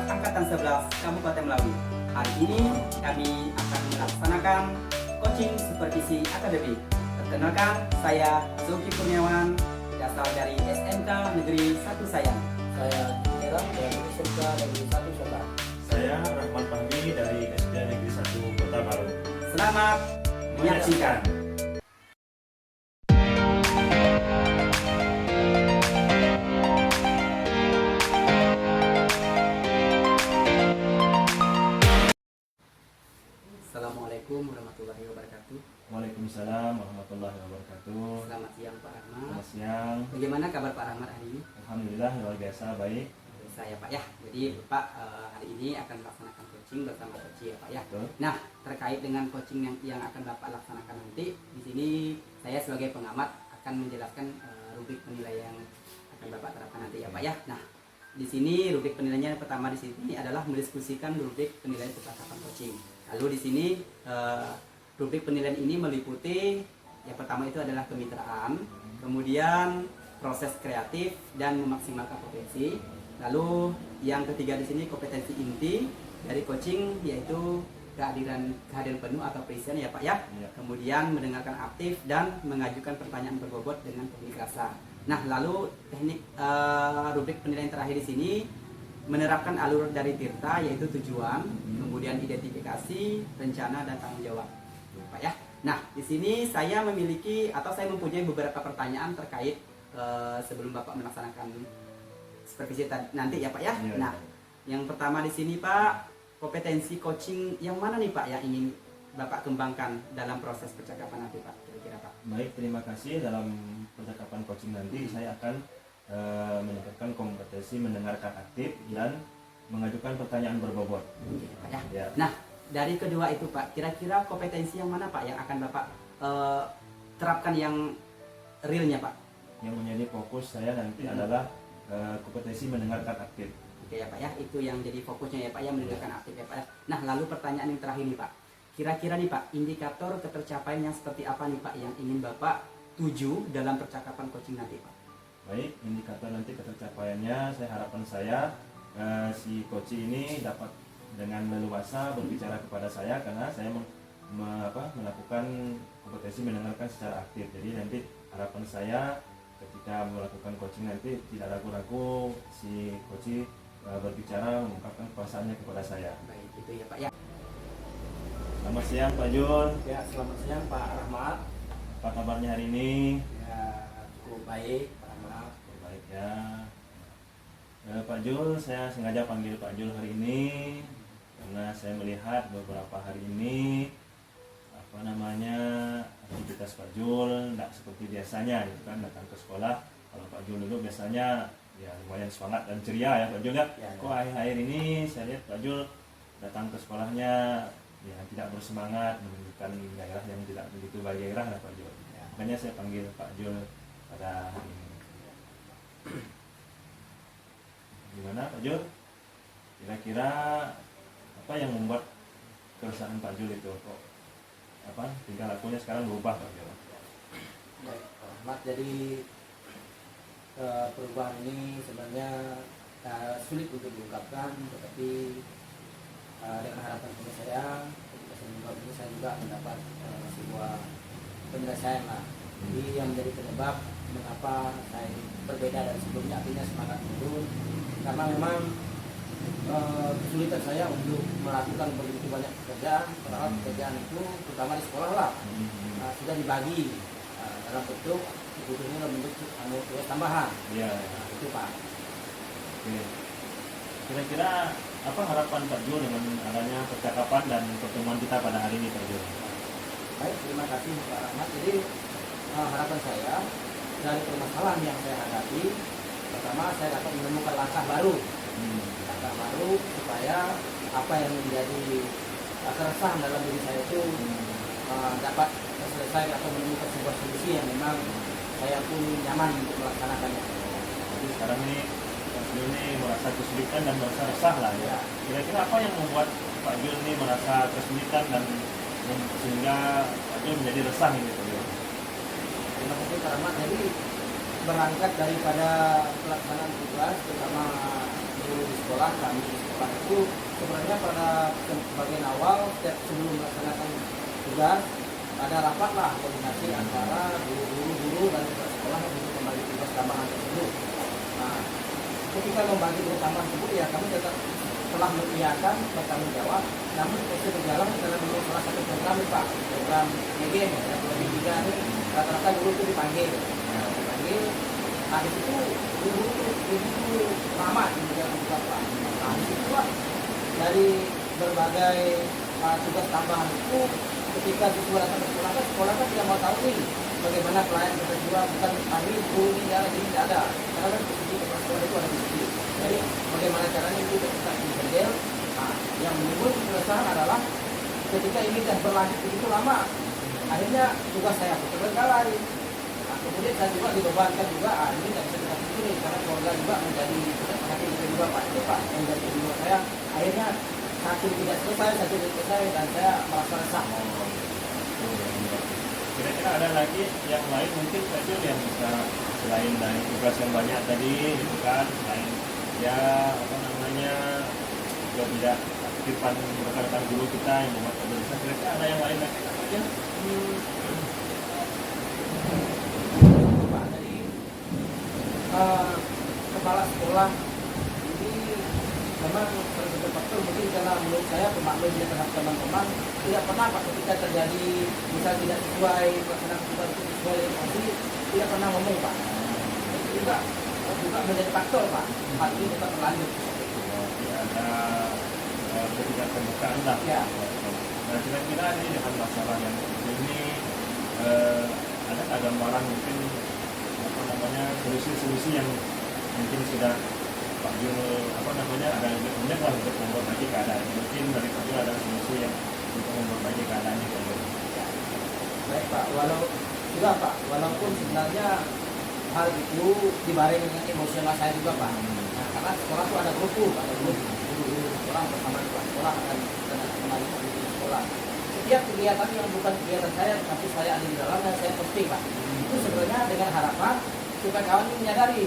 Angkatan 11 Kabupaten Melawi. Hari ini kami akan melaksanakan coaching supervisi akademik. Perkenalkan, saya Zulki Kurniawan, berasal dari SMK Negeri 1 Sayang. Saya Herang dari SMK Negeri 1 Sobat. Saya Rahman Fahmi dari SD Negeri 1 Kota Baru. Selamat menyaksikan. Assalamualaikum warahmatullahi wabarakatuh. Waalaikumsalam warahmatullahi wabarakatuh. Selamat siang Pak Rahmat. Selamat siang. Bagaimana kabar Pak Rahmat hari ini? Alhamdulillah luar biasa baik. Saya Pak ya. Jadi Pak hari ini akan melaksanakan coaching bersama coach ya Pak ya. Betul. Nah, terkait dengan coaching yang akan Bapak laksanakan nanti, di sini saya sebagai pengamat akan menjelaskan rubrik penilaian yang akan Bapak terapkan nanti ya Pak ya. Nah, di sini rubrik penilaiannya pertama di sini adalah mendiskusikan rubrik penilaian percakapan coaching. Lalu di sini rubrik penilaian ini meliputi yang pertama itu adalah kemitraan, kemudian proses kreatif dan memaksimalkan potensi. Lalu yang ketiga di sini kompetensi inti dari coaching yaitu kehadiran penuh atau present ya Pak ya. Ya. Kemudian mendengarkan aktif dan mengajukan pertanyaan berbobot dengan pemilik rasa. Nah, lalu teknik rubrik penilaian terakhir di sini menerapkan alur dari Tirta yaitu tujuan, kemudian identifikasi, rencana dan tanggung jawab. Pak ya. Nah, di sini saya memiliki atau saya mempunyai beberapa pertanyaan terkait sebelum Bapak melaksanakan supervisi nanti ya Pak ya. Ya. Nah, yang pertama di sini Pak, kompetensi coaching yang mana nih Pak yang ingin Bapak kembangkan dalam proses percakapan nanti Pak, kira-kira Pak? Baik, terima kasih. Dalam percakapan coaching nanti saya akan meningkatkan kompetensi mendengarkan aktif dan mengajukan pertanyaan berbobot. Pak ya. Ya. Nah, dari kedua itu Pak, kira-kira kompetensi yang mana Pak yang akan Bapak terapkan yang realnya Pak? Yang menjadi fokus saya nanti adalah kompetensi mendengarkan aktif. Oke ya Pak ya, itu yang jadi fokusnya ya Pak ya, mendengarkan aktif ya Pak ya. Nah, lalu pertanyaan yang terakhir nih Pak, kira-kira nih Pak, indikator ketercapaian yang seperti apa nih Pak yang ingin Bapak tuju dalam percakapan coaching nanti Pak? Baik, indikator nanti ketercapaiannya harapan saya si coach ini dapat dengan leluasa berbicara kepada saya karena saya melakukan kompetensi mendengarkan secara aktif. Jadi nanti harapan saya ketika melakukan coaching nanti tidak ragu-ragu si coach berbicara mengungkapkan perasaannya kepada saya. Baik, itu ya Pak ya. Selamat siang Pak Jun. Ya, selamat siang Pak Rahmat. Apa kabarnya hari ini? Ya, cukup baik Pak Rahmat. Baik ya. Pak Jul, saya sengaja panggil Pak Jul hari ini karena saya melihat beberapa hari ini aktivitas Pak Jul tidak seperti biasanya gitu kan, datang ke sekolah. Kalau Pak Jul dulu biasanya ya lumayan semangat dan ceria ya Pak Jul ya. Kok akhir-akhir ini saya lihat Pak Jul datang ke sekolahnya ya tidak bersemangat, menunjukkan gairah yang tidak begitu bergairah lah Pak Jul. Makanya saya panggil Pak Jul pada hari ini. Gimana Pak Jul? Kira-kira apa yang membuat keresahan Pak Jul itu kok tingkah lakunya sekarang berubah Pak Jul? Baik Pak Rahmat, jadi perubahan ini sebenarnya sulit untuk diungkapkan, tetapi dengan harapan kepada saya ketika saya mengungkap ini saya juga mendapat sebuah penyelesaian lah. Jadi yang menjadi penyebab mengapa saya berbeda dari sebelumnya, artinya semangat menurun karena memang kesulitan saya untuk melakukan begitu banyak pekerjaan. Padahal pekerjaan itu terutama di sekolah lah sudah dibagi dalam bentuk kebutuhannya dalam bentuk tugas tambahan. Iya. Itu Pak. Oke. Kira-kira apa harapan Pak Jul dengan adanya percakapan dan pertemuan kita pada hari ini Pak Jul? Baik, terima kasih Pak Rahmat. Jadi harapan saya dari permasalahan yang saya hadapi, pertama saya dapat menemukan langkah baru supaya apa yang menjadi keresahan dalam diri saya itu dapat selesai atau menemukan sebuah solusi yang memang saya pun nyaman untuk melaksanakannya. Jadi sekarang ini Pak Jul ini merasa kesulitan dan merasa resah lah ya. Kira-kira apa yang membuat Pak Jul ini merasa kesulitan dan sehingga Pak Jul menjadi resah ini Pak Jul? Terima kasih Pak Rahmat. Jadi berangkat daripada pelaksanaan tugas terutama di guru di sekolah, kami di sekolah itu sebenarnya pada bagian awal sebelum melaksanakan tugas ada rapat lah koordinasi antara guru-guru dan kepala sekolah untuk membagi tugas tambahan tersebut. Nah, ketika membagi tugas tambahan tersebut ya kami tetap telah mengiyakan bertanggung jawab, namun proses berjalan dalam salah satu program Pak, program EGM ya, lebih tiga ini rata-rata guru itu dipanggil. Nah di situ guru itu lama di dalam Pak. Nah di situ dari berbagai tugas tambahan itu ketika siswa datang ke sekolah kan tidak mau tahu nih bagaimana pelayan bersiswa, bukan panggil guru ini ada ini tidak ada, karena kan posisi kepala sekolah itu ada di situ. Jadi bagaimana caranya itu kita dikerjain. Nah, yang menimbul keresahan adalah ketika ini sudah berlanjut begitu lama, akhirnya tugas saya terbengkalai. Nah, kemudian saya juga dibebankan juga, ini tidak bisa kita pikir karena keluarga juga menjadi perhatian kedua Pak itu Pak yang menjadi kedua saya. Akhirnya satu tidak selesai dan saya merasa resah. Kira-kira ada lagi yang lain mungkin saja yang bisa selain dari tugas yang banyak tadi gitu kan, selain ya apa namanya juga tidak aktifan rekan-rekan guru kita yang membuat kebiasaan, kira-kira ada yang lain lagi saja? Pak, jadi kepala sekolah ini memang salah satu faktor mungkin karena menurut saya pemaklumnya terhadap teman-teman tidak pernah Pak ketika terjadi misal tidak sesuai pelaksanaan tugas itu sesuai fungsi tidak pernah ngomong Pak. Itu juga menjadi faktor Pak. Hal ini tetap berlanjut. Ada ketidakterbukaan lah. Ya. Nah kira-kira ini dengan masalah yang ini ada gambaran mungkin apa namanya solusi-solusi yang mungkin sudah Pak Jul apa namanya ada banyak lah untuk memperbaiki keadaan. Mungkin dari Pak Jul ada solusi yang untuk memperbaiki keadaan ini. Baik Pak, walaupun sebenarnya hal itu dibarengi dengan emosional saya juga Pak. Nah, karena sekolah itu ada grup guru sekolah bersama kepala sekolah akan kembali di sekolah. Setiap kegiatan yang bukan kegiatan saya, tapi saya ada di dalamnya, saya posting Pak. Itu sebenarnya dengan harapan supaya kawan ini menyadari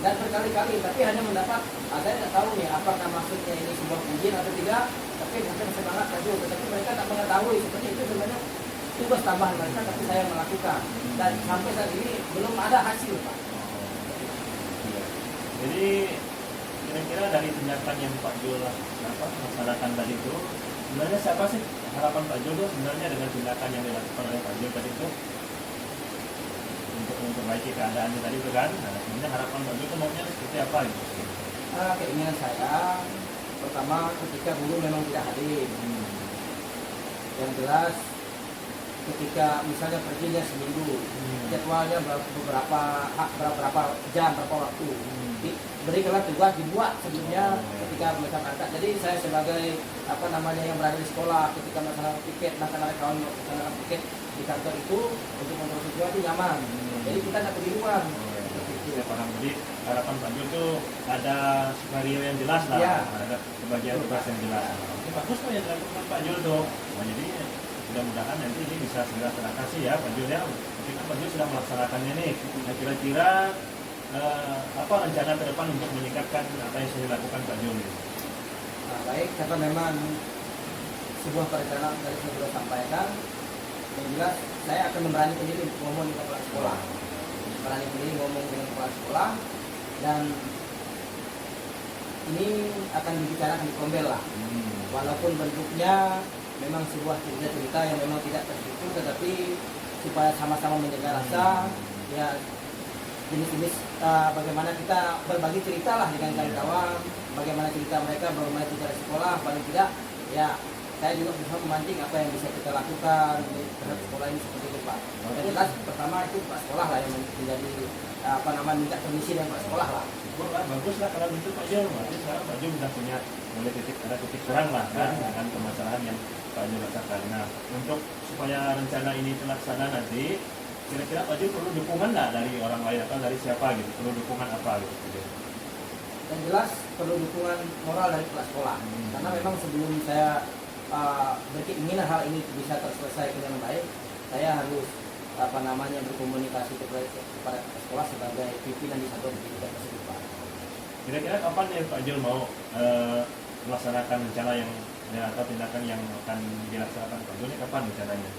dan berkali-kali, tapi hanya mendapat, saya tidak tahu nih apakah maksudnya ini sebuah pujian atau tidak, tapi mungkin semangat saja, tetapi mereka tak mengetahui seperti itu sebenarnya tugas tambahan mereka, tapi saya melakukan dan sampai saat ini belum ada hasil Pak. Jadi kira-kira dari tindakan yang Pak Jul laksanakan tadi itu, sebenarnya siapa sih harapan Pak Jul itu sebenarnya dengan tindakan yang dilakukan oleh Pak Jul tadi itu untuk memperbaiki keadaannya tadi itu kan? Nah, sebenarnya harapan Pak Jul itu maunya seperti apa gitu? Keinginan saya pertama ketika guru memang tidak hadir, yang jelas ketika misalnya perginya seminggu, jadwalnya beberapa jam, berapa waktu, berikanlah tugas dibuat sebelumnya ketika mereka berangkat. Jadi saya sebagai apa namanya yang berada di sekolah ketika masalah tiket, masalah kawan masalah tiket di kantor itu untuk memproses itu nyaman. Jadi kita tidak kebingungan. Ya paham. Jadi harapan Pak Jul itu ada skenario yang jelas lah, ya. Ada kebagian tugas yang jelas. Ini bagus kok yang dilakukan Pak Jul tuh. Nah, jadi mudah-mudahan nanti ini bisa segera teratasi ya Pak Jul ya. Ketika Pak Jul sudah melaksanakannya nih, nah kira-kira apa rencana ke depan untuk meningkatkan apa yang sudah dilakukan Pak Jul? Nah, baik, karena memang sebuah perencanaan dari saya sudah sampaikan, yang jelas saya akan memberani sendiri untuk ngomong dengan kepala sekolah, berani sendiri ngomong dengan kepala sekolah, dan ini akan dibicarakan di kombel lah. Walaupun bentuknya memang sebuah cerita yang memang tidak terstruktur, tetapi supaya sama-sama menjaga rasa, ya jenis-jenis bagaimana kita berbagi cerita lah dengan kawan-kawan, bagaimana cerita mereka, bagaimana cerita di sekolah, paling tidak ya saya juga bisa memancing apa yang bisa kita lakukan terhadap sekolah ini seperti itu Pak. Yang jelas pertama itu Pak sekolah lah yang menjadi apa namanya minta permisi dengan Pak sekolah lah. Bagus lah kalau gitu Pak Jul. Berarti sekarang Pak Jul sudah punya ada titik terang lah kan dengan permasalahan yang Pak Jul rasakan. Nah untuk supaya rencana ini terlaksana nanti, kira-kira Pak Jul perlu dukungan nggak dari orang lain atau dari siapa gitu? Perlu dukungan apa gitu? Yang jelas perlu dukungan moral dari kepala sekolah. Karena memang sebelum saya berkeinginan hal ini bisa terselesaikan dengan baik, saya harus apa namanya berkomunikasi kepada sekolah sebagai pimpinan di satuan pendidikan tersebut Pak. Kira-kira kapan ya Pak Jul mau melaksanakan rencana yang atau tindakan yang akan dilaksanakan Pak Jul ini kapan rencananya?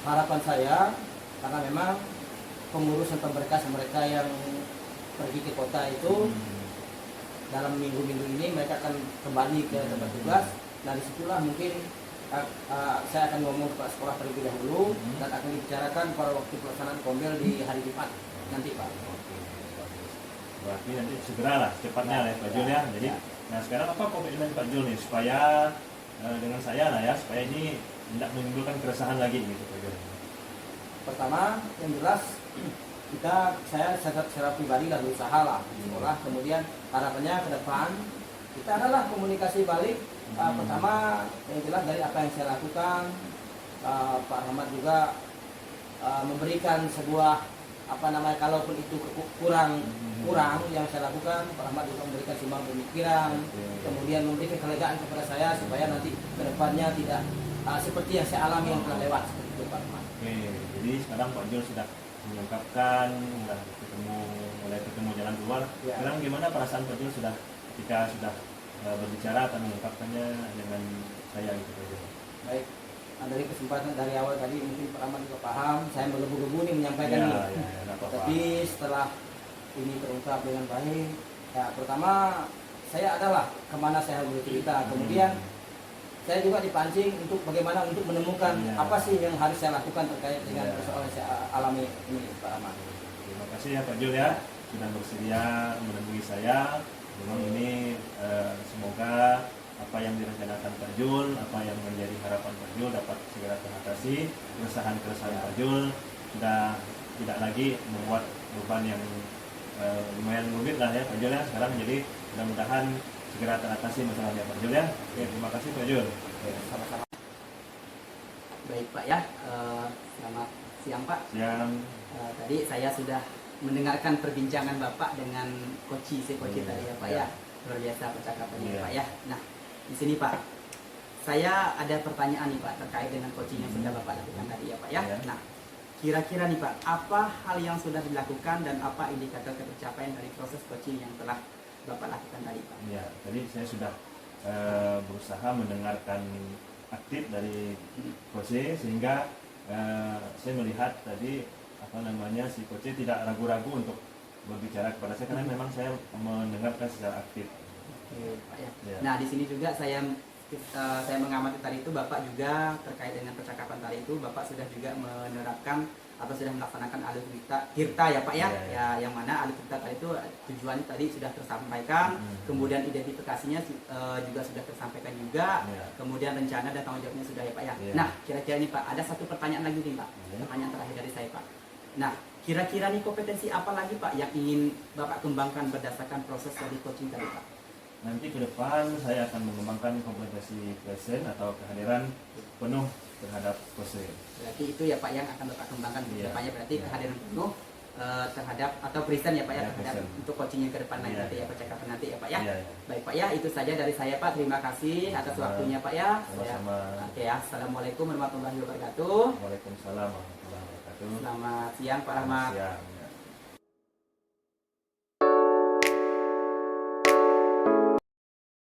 Harapan saya, karena memang pengurus atau berkas mereka yang pergi ke kota itu dalam minggu-minggu ini mereka akan kembali ke tempat tugas. Nah disitulah mungkin saya akan ngomong ke sekolah terlebih dahulu dan akan dibicarakan pada waktu pelaksanaan kombel di hari Jumat nanti Pak. Oke, bagus. Berarti nanti segera lah, cepatnya ya Pak Jul ya. Jadi, nah sekarang apa komitmen Pak Jul nih supaya dengan saya lah ya, supaya ini tidak menimbulkan keresahan lagi gitu Pak Jul. Pertama yang jelas saya secara pribadi dan berusaha lah di sekolah. Kemudian harapannya ke depan kita adalah komunikasi balik. Pertama yang jelas dari apa yang saya lakukan, Pak Rahmat juga memberikan sebuah kalaupun itu kurang yang saya lakukan, Pak Rahmat juga memberikan sumbang pemikiran, kemudian memberikan kelegaan kepada saya supaya nanti ke depannya tidak seperti yang saya alami yang telah lewat seperti itu Pak Rahmat. Oke, jadi sekarang Pak Jul sudah mengungkapkan, sudah mulai ketemu jalan keluar. Ya. Sekarang gimana perasaan Pak Jul ketika sudah berbicara atau mengungkapkannya dengan saya gitu Pak Jul? Baik, dari kesempatan dari awal tadi mungkin Pak Rahmat juga paham, saya menggebu-gebu nih menyampaikan ini. Nggak apa-apa. Tapi setelah ini terungkap dengan baik, ya pertama saya adalah kemana saya harus bercerita, kemudian saya juga dipancing untuk bagaimana untuk menemukan apa sih yang harus saya lakukan terkait dengan persoalan yang saya alami ini Pak Rahmat. Terima kasih ya Pak Jul ya sudah bersedia menemui saya. Memang ini semoga apa yang direncanakan Pak Jul, apa yang menjadi harapan Pak Jul dapat segera teratasi. Keresahan Pak Jul sudah tidak lagi membuat beban yang lumayan rumit lah ya Pak Jul ya sekarang. Jadi mudah-mudahan segera teratasi masalahnya Pak Jul ya. Oke, terima kasih Pak Jul. Sama-sama. Baik Pak ya, selamat siang Pak. Siang. Tadi saya sudah mendengarkan perbincangan Bapak dengan Koci tadi ya Pak ya. Luar biasa percakapannya Pak ya. Nah, di sini Pak, saya ada pertanyaan nih Pak terkait dengan coaching yang sudah Bapak lakukan tadi ya Pak ya. Nah, kira-kira nih Pak, apa hal yang sudah dilakukan dan apa indikator pencapaian dari proses coaching yang telah Bapak lakukan tadi Pak? Ya, tadi saya sudah berusaha mendengarkan aktif dari Jose sehingga saya melihat tadi si Koce tidak ragu-ragu untuk berbicara kepada saya karena memang saya mendengarkan secara aktif. Oke, Pak ya. Nah di sini juga saya mengamati tadi itu Bapak juga terkait dengan percakapan tadi itu Bapak sudah juga menerapkan atau sudah melaksanakan alur tirta ya Pak ya. Ya yang mana alur tirta tadi itu tujuannya tadi sudah tersampaikan, kemudian identifikasinya juga sudah tersampaikan juga, kemudian rencana dan tanggung jawabnya sudah ya Pak ya. Nah kira-kira ini Pak ada satu pertanyaan lagi nih Pak, pertanyaan terakhir dari saya Pak. Nah kira-kira nih kompetensi apa lagi Pak yang ingin Bapak kembangkan berdasarkan proses dari coaching tadi Pak? Nanti ke depan saya akan mengembangkan kompetensi present atau kehadiran penuh terhadap Jose. Berarti itu ya Pak yang akan Bapak kembangkan ke depannya, berarti kehadiran penuh terhadap atau present ya Pak ya, terhadap present. Untuk coachingnya ke depan nanti ya percakapan nanti ya Pak ya. Baik Pak ya, itu saja dari saya Pak. Terima kasih atas waktunya Pak ya. Sama-sama. Oke ya, assalamualaikum warahmatullahi wabarakatuh. Waalaikumsalam warahmatullahi wabarakatuh. Selamat siang Pak Rahmat. Selamat siang.